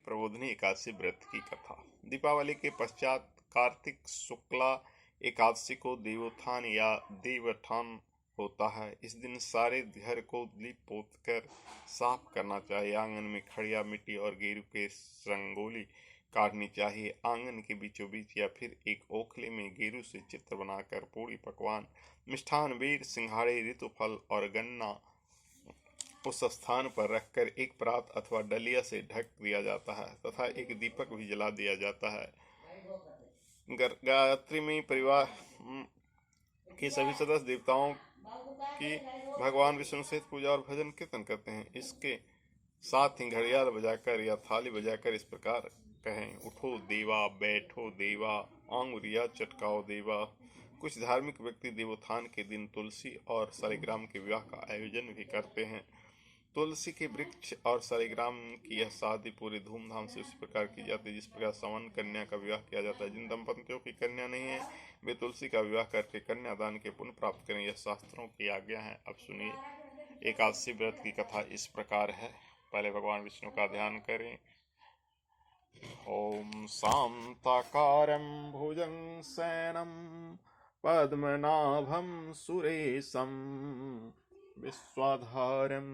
प्रबोधिनी एकादशी व्रत की कथा। दीपावली के पश्चात कार्तिक शुक्ला एकादशी को देवोत्थान या देवठान होता है। इस दिन सारे घर को लीप पोत कर साफ करना चाहिए। आंगन में खड़िया मिट्टी और गेरू के रंगोली काटनी चाहिए। आंगन के बीचों बीच या फिर एक ओखले में गेरू से चित्र बनाकर पूरी पकवान, मिष्ठान, बेर, सिंघाड़े, ऋतुफल और गन्ना उस स्थान पर रखकर एक परात अथवा डलिया से ढक दिया जाता है तथा एक दीपक भी जला दिया जाता है। गायत्री में परिवार के सभी सदस्य देवताओं की भगवान विष्णु सहित पूजा और भजन कीर्तन करते हैं। इसके साथ ही घड़ियाल बजाकर या थाली बजाकर इस प्रकार कहें: उठो देवा, बैठो देवा, आंगुरिया चटकाओ देवा। कुछ धार्मिक व्यक्ति देवोत्थान के दिन तुलसी और सालिग्राम के विवाह का आयोजन भी करते हैं। तुलसी के वृक्ष और सालिग्राम की यह शादी पूरे धूमधाम से उसी प्रकार की जाती है जिस प्रकार सामान्य कन्या का विवाह किया जाता है। जिन दंपतियों की कन्या नहीं है वे तुलसी का विवाह करके कन्यादान के पुण्य प्राप्त करें, यह शास्त्रों की आज्ञा है। अब सुनिए एकादशी व्रत की कथा इस प्रकार है। पहले भगवान विष्णु का ध्यान करें। ओम शांताकारं भुजंगशयनं पद्मनाभं सुरेशं विश्वाधारं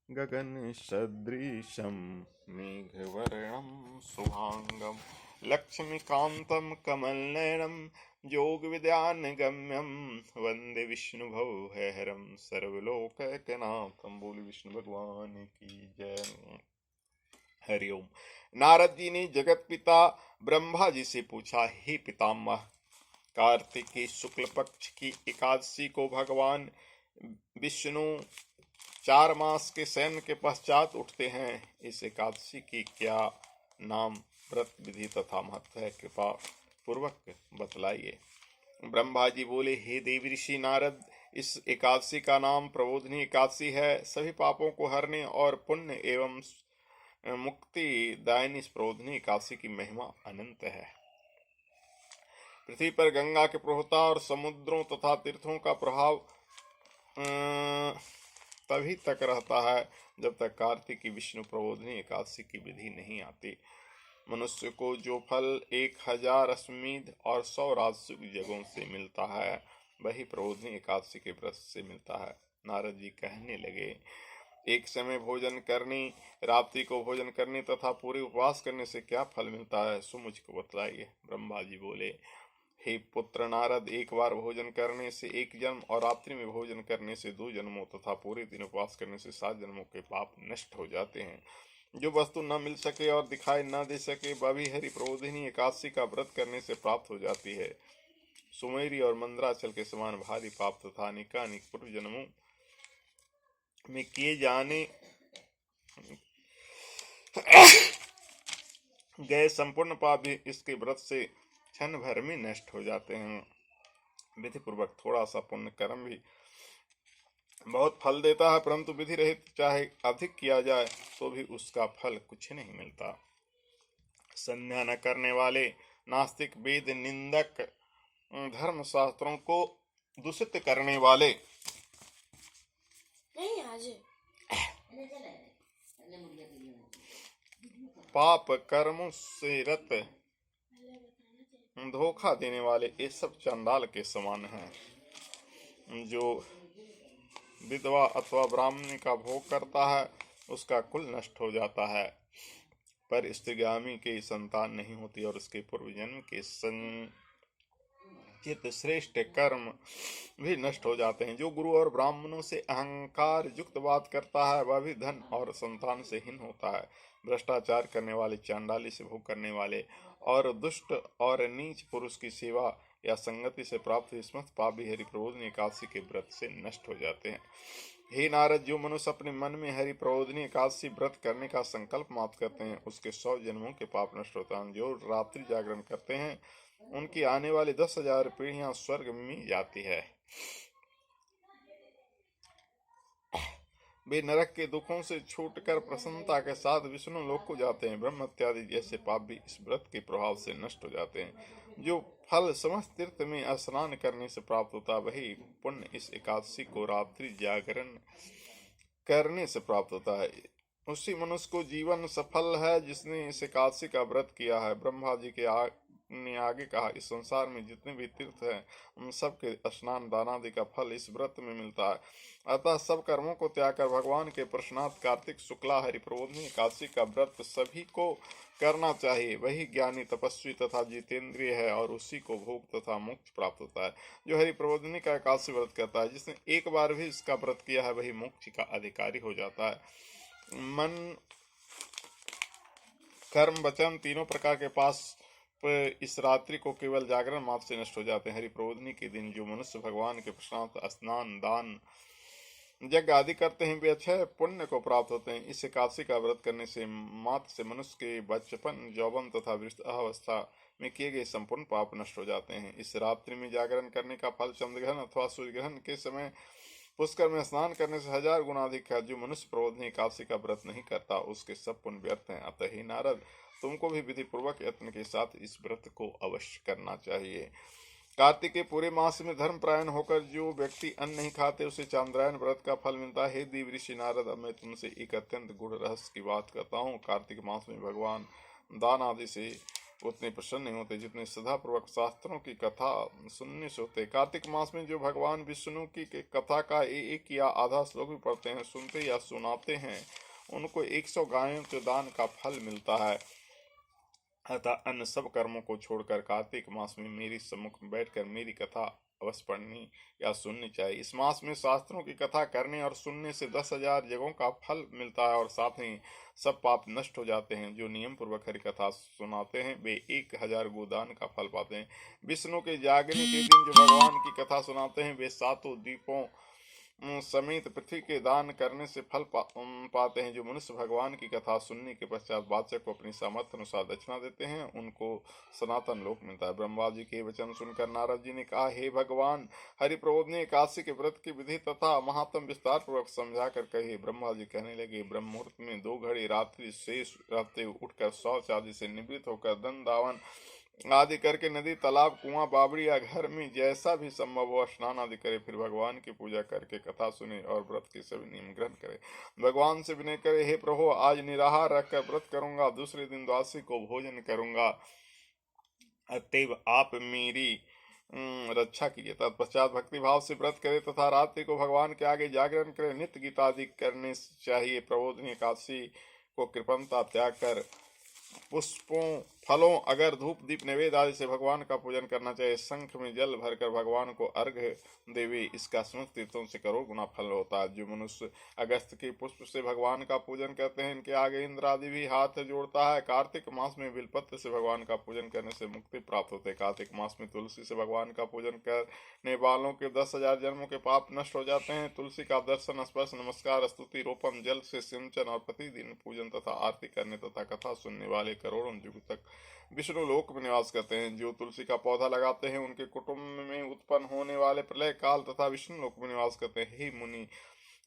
गगन सदृशं मेघवर्णं शुभांगं लक्ष्मीकान्तं कमलनयनं योगविद्यानगम्यं वंदे विष्णुभवहरं सर्वलोकैकनाथं। बोल विष्णु भगवान की जय। हरिओम। नारद जी ने जगत पिता ब्रह्मा जी से पूछा, हे पितामह, कार्तिक के शुक्ल पक्ष की एकादशी को भगवान विष्णु 4 मास के शयन के पश्चात उठते हैं। इस एकादशी की क्या नाम, व्रत विधि तथा महत्व है, कृपा पूर्वक बतलाइए। ब्रह्मा जी बोले, हे देव ऋषि नारद, इस एकादशी का नाम प्रबोधिनी एकादशी है। सभी पापों को हरने और पुण्य एवं मुक्ति दायिनी इस प्रबोधिनी एकादशी की महिमा अनंत है। पृथ्वी पर गंगा के प्रवाहता और समुद्रों तथा तीर्थों का प्रभाव तभी तक रहता है जब तक कार्तिक की विष्णु प्रबोधिनी एकादशी की विधि नहीं आती। मनुष्य को जो फल 1000 अश्वमेध और 100 राजसूय यज्ञों से मिलता है वही प्रबोधिनी एकादशी के व्रत से मिलता है। नारद जी कहने लगे, एक समय भोजन करने, रात्रि को भोजन करने तथा पूरे उपवास करने से क्या फल मिलता है, सो मुझको बतलाइए। ब्रह्मा जी बोले, हे पुत्र नारद, एक बार भोजन करने से 1 जन्म और रात्रि में भोजन करने से 2 जन्मों तथा पूरे दिन उपवास करने से 7 जन्मों के पाप नष्ट हो जाते हैं। जो वस्तु न मिल सके और दिखाई न दे सके वह भी हरि प्रबोधिनी एकादशी का व्रत करने से प्राप्त हो जाती है। सुमेरी और मंदराचल के समान भारी पाप तथा अनेकानेक पूर्व जन्मों में किए जाने गए संपूर्ण पाप भी इसके व्रत से क्षण भर में नष्ट हो जाते हैं। विधि पूर्वक थोड़ा सा पुण्य कर्म भी बहुत फल देता है, परंतु विधि रहित चाहे अधिक किया जाए तो भी उसका फल कुछ नहीं मिलता। संध्या न करने वाले नास्तिक, वेद निंदक, धर्म शास्त्रों को दूषित करने वाले, पाप कर्मों से रत, धोखा देने वाले, ये सब चंडाल के समान हैं। जो विधवा अथवा ब्राह्मणी का भोग करता है उसका कुल नष्ट हो जाता है, पर स्त्रीगामी के संतान नहीं होती और उसके पूर्व जन्म के संचित श्रेष्ठ कर्म भी नष्ट हो जाते हैं। जो गुरु और ब्राह्मणों से अहंकार युक्त बात करता है वह भी धन और संतान से हीन होता है। भ्रष्टाचार करने वाले, चांडाली से भोग करने वाले और दुष्ट और नीच पुरुष की सेवा या संगति से प्राप्त स्मृत पाप भी हरि प्रबोधिनी एकादशी के व्रत से नष्ट हो जाते हैं। हे नारद, जो मनुष्य अपने मन में हरि प्रबोधिनी एकादशी व्रत करने का संकल्प मात्र करते हैं उसके 100 जन्मों के पाप नष्ट होता है। जो रात्रि जागरण करते हैं उनकी आने वाली 10,000 पीढ़ियां स्वर्ग में जाती है। वे नरक के दुखों से छूटकर प्रसन्नता के साथ विष्णु लोक को जाते हैं। ब्रह्म इत्यादि जैसे पाप भी इस व्रत के प्रभाव से नष्ट हो जाते हैं। जो फल समस्त तीर्थ में स्नान करने से प्राप्त होता वही पुण्य इस एकादशी को रात्रि जागरण करने से प्राप्त होता है। उसी मनुष्य को जीवन सफल है जिसने इस एकादशी का व्रत किया है। ब्रह्मा जी के ने आगे कहा, इस संसार में जितने भी तीर्थ हैं उन सब के स्नान दान आदि का फल इस व्रत में मिलता है। अतः सब कर्मों को त्याग कर भगवान के प्रश्नार्थ कार्तिक शुक्ला हरि प्रबोधिनी एकादशी का व्रत सभी को करना चाहिए। वही ज्ञानी तपस्वी तथा जितेंद्रिय है और उसी को भोग तथा मोक्ष प्राप्त होता है। जो हरि प्रबोधिनी का एकादशी व्रत करता है, जिसने एक बार भी इसका व्रत किया है, वही मोक्ष का अधिकारी हो जाता है। मन कर्म वचन तीनों प्रकार के पास इस रात्रि को केवल जागरण मात्र से नष्ट हो जाते हैं। हरि प्रबोधिनी के दिन जो मनुष्य भगवान के प्रसाद स्नान दान यज्ञ आदि करते हैं वे अक्षय पुण्य को प्राप्त होते हैं। इस एकादशी का व्रत करने से मात्र से मनुष्य के बचपन यौवन तथा वृद्धावस्था में किए गए संपूर्ण पाप नष्ट हो जाते हैं। इस रात्रि में जागरण करने का फल चंद्र ग्रहण अथवा सूर्य ग्रहण के समय पुष्कर में स्नान करने से 1000 गुना अधिक है। जो मनुष्य प्रबोधिनी एकादशी का व्रत नहीं करता उसके सब पुण्य व्यर्थ हैं। अतः ही नारद, तुमको भी विधि पूर्वक यत्न के साथ इस व्रत को अवश्य करना चाहिए। कार्तिक के पूरे मास में धर्म प्रायण होकर जो व्यक्ति अन्न नहीं खाते उसे चांद्रायन व्रत का फल मिलता है। हे देव ऋषि नारद, अब मैं तुमसे एक अत्यंत गूढ़ रहस्य की बात करता हूँ। कार्तिक मास में भगवान दान आदि से उतने प्रसन्न नहीं होते जितने सदापूर्वक शास्त्रों की कथा सुनने से होते। कार्तिक मास में जो भगवान विष्णु की कथा का एक या आधा श्लोक भी पढ़ते हैं, सुनते या सुनाते हैं, उनको 100 गायों के दान का फल मिलता है। अतः अन्य सब कर्मों को छोड़कर कार्तिक मास में मेरी सम्मुख बैठकर मेरी कथा अवश्य पढ़नी या सुननी चाहिए। इस मास में शास्त्रों की कथा करने और सुनने से 10,000 यज्ञों का फल मिलता है और साथ ही सब पाप नष्ट हो जाते हैं। जो नियम पूर्वक हरि कथा सुनाते हैं वे 1000 गोदान का फल पाते हैं। विष्णु के जागने के दिन जो भगवान की कथा सुनाते हैं वे 7 द्वीपों समेत पृथ्वी के दान करने से फल पाते हैं। जो मनुष्य भगवान की कथा सुनने के पश्चात वाचक को अपनी सामर्थ्य अनुसार दक्षिणा देते हैं उनको सनातन लोक मिलता है। ब्रह्मा जी के वचन सुनकर नारद जी ने कहा, हे भगवान, हरि प्रबोधिनी एकादशी के व्रत की विधि तथा महात्म विस्तार पूर्वक समझा कर कहे। ब्रह्मा जी कहने लगे, ब्रह्म मुहूर्त में 2 घड़ी रात्रि शेष रहते उठकर शौच आदि से निवृत्त होकर दंड दावन आदि करके नदी तालाब कुआं बावड़ी या घर में जैसा भी संभव हो स्नान आदि करे, फिर भगवान की पूजा करके कथा सुने और व्रत के सभी नियम ग्रहण करे। भगवान से विनय करे, हे प्रभु, आज निराहार रहकर व्रत करूंगा, दूसरे दिन द्वादशी को भोजन करूंगा, अतएव आप मेरी रक्षा कीजिए। तत्पश्चात भक्ति भाव से व्रत करे तथा रात्रि को भगवान के आगे जागरण करे। नित्य गीता आदि करने चाहिए। प्रबोधिनी एकादशी को कृपणता त्याग कर पुष्पों फलों अगर धूप दीप नैवेद्य आदि से भगवान का पूजन करना चाहिए। शंख में जल भरकर भगवान को अर्घ्य देवे, इसका समस्त तीर्थों से करोड़ गुना फल होता है। जो मनुष्य अगस्त के पुष्प से भगवान का पूजन करते हैं इनके आगे इंद्र आदि भी हाथ जोड़ता है। कार्तिक मास में बिलपत्र से भगवान का पूजन करने से मुक्ति प्राप्त होते है। कार्तिक मास में तुलसी से भगवान का पूजन करने वालों के 10,000 जन्मों के पाप नष्ट हो जाते हैं। तुलसी का दर्शन स्पर्श नमस्कार स्तुति रोपण जल से सिंचन और प्रतिदिन पूजन तथा आरती करने तथा कथा सुनने वाले करोड़ों युग तक विष्णु लोक में निवास करते हैं। जो तुलसी का पौधा लगाते हैं उनके कुटुंब में उत्पन्न होने वाले प्रलय काल तथा विष्णु लोक में निवास करते हैं। हे मुनि,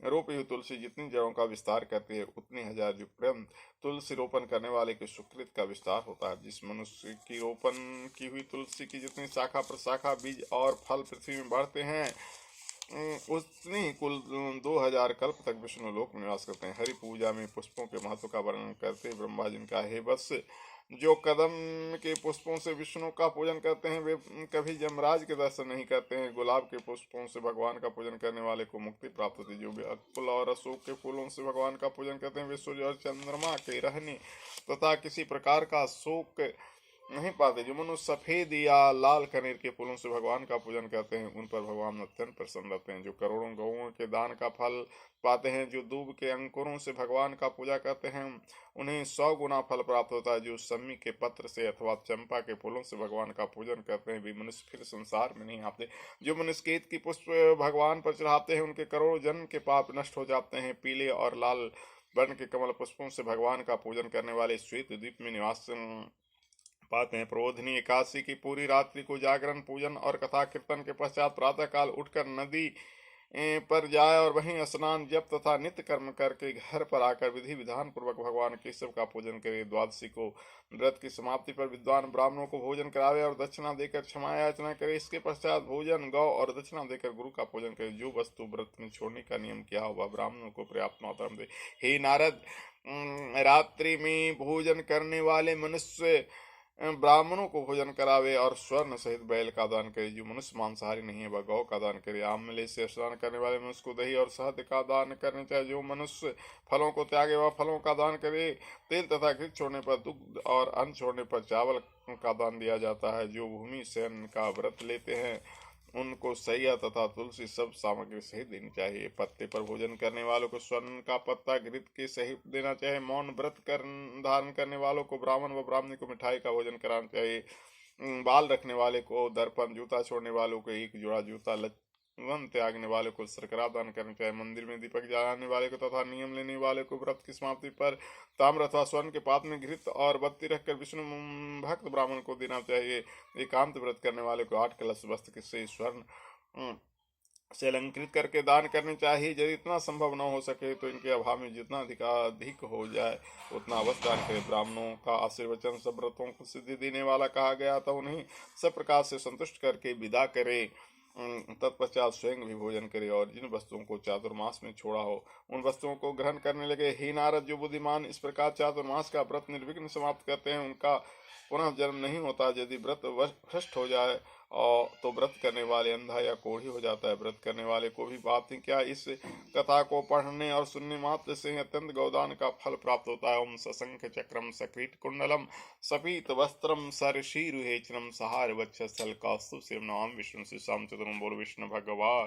रोपी हुई तुलसी जितनी जड़ों का विस्तार करती है उतनी 1000 युग पर्यंत तुलसी रोपण करने वाले के सुकृत का विस्तार होता है। जिस मनुष्य की रोपण की हुई तुलसी की जितनी शाखा प्रशाखा बीज और फल पृथ्वी में बढ़ते हैं उतनी ही कुल 2000 कल्प तक विष्णु लोक में निवास करते हैं। हरि पूजा में पुष्पों के महत्व का वर्णन करते ब्रह्मा जी ने कहा, हे वत्स, जो कदम के पुष्पों से विष्णु का पूजन करते हैं वे कभी यमराज के दर्शन नहीं करते हैं। गुलाब के पुष्पों से भगवान का पूजन करने वाले को मुक्ति प्राप्त होती है। जो अकुल और अशोक के फूलों से भगवान का पूजन करते हैं वे सूर्य और चंद्रमा के रहने तथा किसी प्रकार का शोक नहीं पाते। जो मनुष्य सफेद या लाल कनेर के फूलों से भगवान का पूजन करते हैं उन पर भगवान अत्यंत प्रसन्न रहते हैं। जो करोड़ों गौओं के दान का फल पाते हैं। जो दूब के अंकुरों से भगवान का पूजा करते हैं उन्हें 100 गुना फल प्राप्त होता है। जो सम्मी के पत्र से अथवा चंपा के फूलों से भगवान का पूजन करते हैं वे मनुष्य फिर संसार में नहीं आते। जो मनुष्य केत की पुष्प भगवान पर चढ़ाते हैं उनके करोड़ों जन्म के पाप नष्ट हो जाते हैं। पीले और लाल वर्ण के कमल पुष्पों से भगवान का पूजन करने वाले श्वेत द्वीप में निवास पाते हैं। प्रबोधिनी एकादशी की पूरी रात्रि को जागरण पूजन और कथा कीर्तन के पश्चात प्रातः काल उठकर नदी पर जाए और वहीं स्नान जप तथा नित्य कर्म करके घर पर आकर विधि विधान पूर्वक भगवान केशव का पूजन करे। द्वादशी को व्रत की समाप्ति पर विद्वान ब्राह्मणों को भोजन करावे और दक्षिणा देकर क्षमा याचना करे। इसके पश्चात भोजन गौ और दक्षिणा देकर गुरु का पूजन करे। जो वस्तु व्रत में छोड़ने का नियम किया हो वह ब्राह्मणों को पर्याप्त मात्रा में दे। हे नारद, रात्रि में भोजन करने वाले मनुष्य ब्राह्मणों को भोजन करावे और स्वर्ण सहित बैल का दान करे। जो मनुष्य मांसाहारी नहीं है वह गौ का दान करे। आमले से स्नान करने वाले मनुष्य को दही और शहद का दान करने चाहिए। जो मनुष्य फलों को त्यागे वह फलों का दान करे। तेल तथा घृत छोड़ने पर दुग्ध और अन्न छोड़ने पर चावल का दान दिया जाता है। जो भूमि शयन का व्रत लेते हैं उनको सैया तथा तुलसी सब सामग्री सहित देनी चाहिए। पत्ते पर भोजन करने वालों को स्वर्ण का पत्ता घृत के सहित देना चाहिए। मौन व्रत धारण करने वालों को ब्राह्मण व ब्राह्मणी को मिठाई का भोजन कराना चाहिए। बाल रखने वाले को दर्पण, जूता छोड़ने वालों को एक जोड़ा जूता, वन त्यागने वाले को शर्करा दान करना चाहिए। मंदिर में दीपक जलाने वाले को तथा नियम लेने वाले को व्रत की समाप्ति पर ताम्र अथवा स्वर्ण के पात्र में घृत और बत्ती रखकर विष्णु भक्त ब्राह्मण को देना चाहिए। एकांत व्रत करने वाले को 8 कलश वस्त्र से स्वर्ण से अलंकृत करके दान करनी चाहिए। यदि इतना संभव न हो सके तो इनके अभाव में जितना अधिक हो जाए उतना अवश्य दान करे। ब्राह्मणों का आशीर्वचन सब व्रतों को सिद्धि देने वाला कहा गया था। उन्हें सब प्रकार से संतुष्ट करके विदा करे। तत्पश्चात स्वयं भी भोजन करे और जिन वस्तुओं को चातुर्मास में छोड़ा हो उन वस्तुओं को ग्रहण करने लगे। हे नारद, जो बुद्धिमान इस प्रकार चातुर्मास का व्रत निर्विघ्न समाप्त करते हैं उनका पुनः जन्म नहीं होता। यदि व्रत भ्रष्ट हो जाए और तो व्रत करने वाले अंधा या कोढ़ी हो जाता है। व्रत करने वाले को भी बात ही क्या, इस कथा को पढ़ने और सुनने मात्र से अत्यंत गौदान का फल प्राप्त होता है। ओम सशंख चक्रम सकृत कुंडलम सपीत वस्त्रम सरशीरुहेचनम सहार वक्षस्थल कास्तु शिव नाम विष्णु शिशाम चतुरम बोल विष्णु भगवान।